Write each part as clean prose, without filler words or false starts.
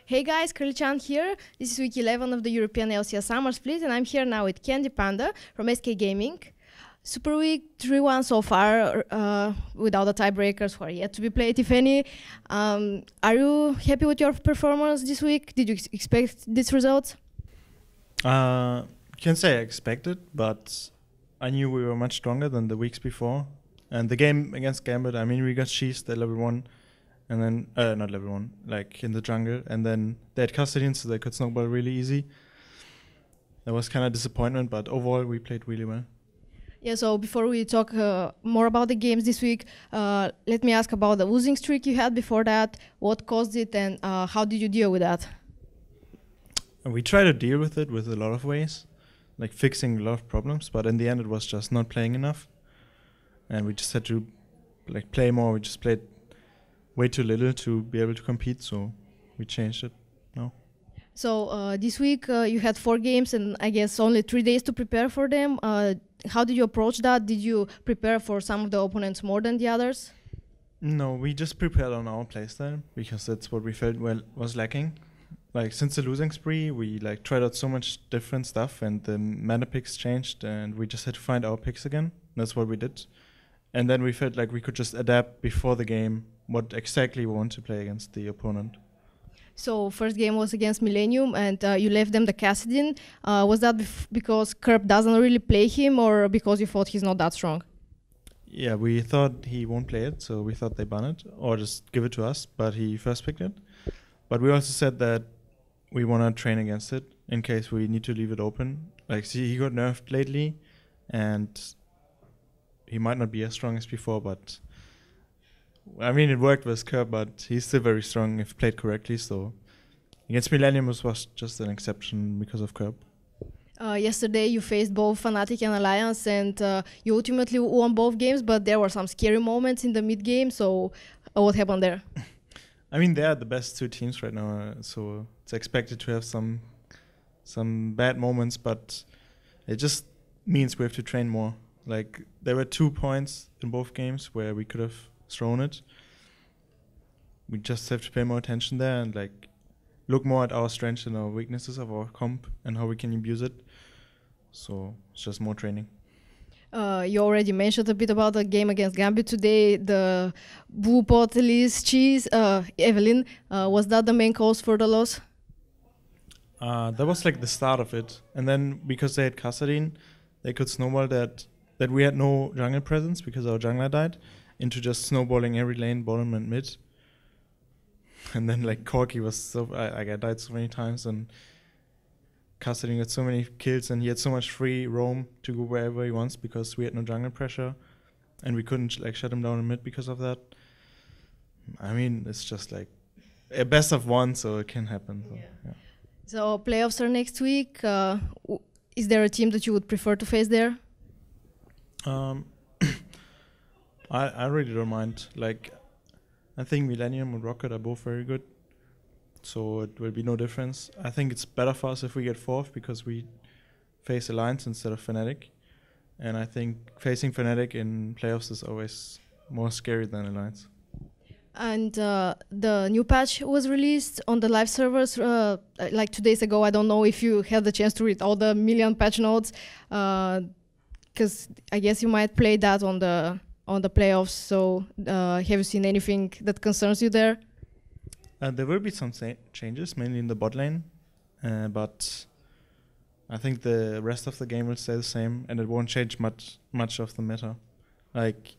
Hey guys, Chan here. This is week 11 of the European LCS Summer Split, and I'm here now with CandyPanda from SK Gaming. Super week 3-1 so far, without the tiebreakers who are yet to be played, if any. Are you happy with your performance this week? Did you expect this result? Can say I expected, but I knew we were much stronger than the weeks before. And the game against Gambit, I mean, we got cheesed at level 1. And then, not level 1, like in the jungle. And then they had custodian, so they could snowball really easy. That was kind of disappointment, but overall we played really well. Yeah, so before we talk more about the games this week, let me ask about the losing streak you had before that. What caused it and how did you deal with that? We tried to deal with it with a lot of ways, like fixing a lot of problems, but in the end it was just not playing enough. And we just had to like play more. We just played way too little to be able to compete, so we changed it now. So this week you had 4 games and I guess only 3 days to prepare for them. How did you approach that? Did you prepare for some of the opponents more than the others? No, we just prepared on our playstyle because that's what we felt was lacking. Like since the losing spree, we like tried out so much different stuff and the meta picks changed and we just had to find our picks again. That's what we did. And then we felt like we could just adapt before the game what exactly we want to play against the opponent. So first game was against Millennium and you left them the Cassidin. Was that because Kerb doesn't really play him or because you thought he's not that strong? Yeah, we thought he won't play it, so we thought they ban it or just give it to us, but he first picked it. But we also said that we want to train against it in case we need to leave it open. Like, see, he got nerfed lately and he might not be as strong as before, but I mean, it worked with Kerb, but he's still very strong if played correctly. So against Millennium was just an exception because of Kerb. Yesterday you faced both Fnatic and Alliance and you ultimately won both games, but there were some scary moments in the mid game. So what happened there? I mean, they are the best 2 teams right now, so it's expected to have some bad moments, but it just means we have to train more. Like, there were 2 points in both games where we could have thrown it. We just have to pay more attention there and like look more at our strengths and our weaknesses of our comp and how we can abuse it. So it's just more training. You already mentioned a bit about the game against Gambit today. The blue pot Elise cheese, Evelyn, was that the main cause for the loss? That was like the start of it. And then because they had Kassadin, they could snowball that we had no jungle presence because our jungler died, into just snowballing every lane, bottom and mid. And then like Corki was so, I died so many times and Kassadin got so many kills and he had so much free roam to go wherever he wants because we had no jungle pressure and we couldn't like shut him down in mid because of that. I mean, it's just like a best of 1, so it can happen. So, yeah. So playoffs are next week. Is there a team that you would prefer to face there? I really don't mind. Like, I think Millennium and Rocket are both very good, so it will be no difference. I think it's better for us if we get 4th because we face Alliance instead of Fnatic, and I think facing Fnatic in playoffs is always more scary than Alliance. And the new patch was released on the live servers like 2 days ago. I don't know if you had the chance to read all the million patch notes, because I guess you might play that on the playoffs. So have you seen anything that concerns you there? There will be some changes, mainly in the bot lane, but I think the rest of the game will stay the same, and it won't change much of the meta. Like,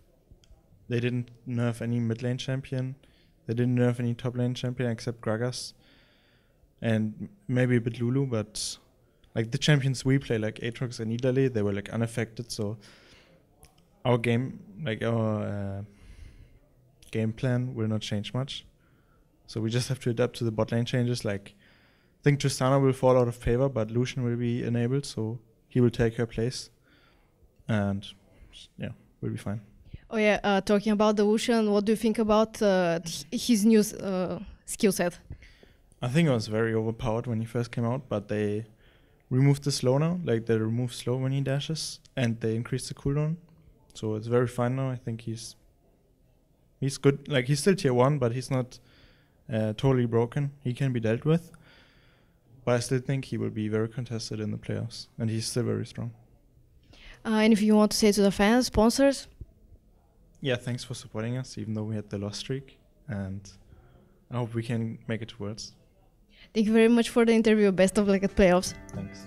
they didn't nerf any mid lane champion, they didn't nerf any top lane champion except Gragas, and maybe a bit Lulu, but like the champions we play, like Aatrox and Nidalee, they were like unaffected, so our game, like our game plan will not change much. So we just have to adapt to the bot lane changes. Like, I think Tristana will fall out of favor, but Lucian will be enabled, so he will take her place. And yeah, we'll be fine. Oh yeah, talking about the Lucian, what do you think about his new skill set? I think it was very overpowered when he first came out, but they removed the slow now. Like, they remove slow when he dashes, and they increased the cooldown. So it's very fine now. I think he's good. Like, he's still tier 1, but he's not totally broken. He can be dealt with. But I still think he will be very contested in the playoffs. And he's still very strong. And if you want to say to the fans, sponsors? Yeah, thanks for supporting us, even though we had the loss streak. And I hope we can make it to Worlds. Thank you very much for the interview. Best of luck at playoffs. Thanks.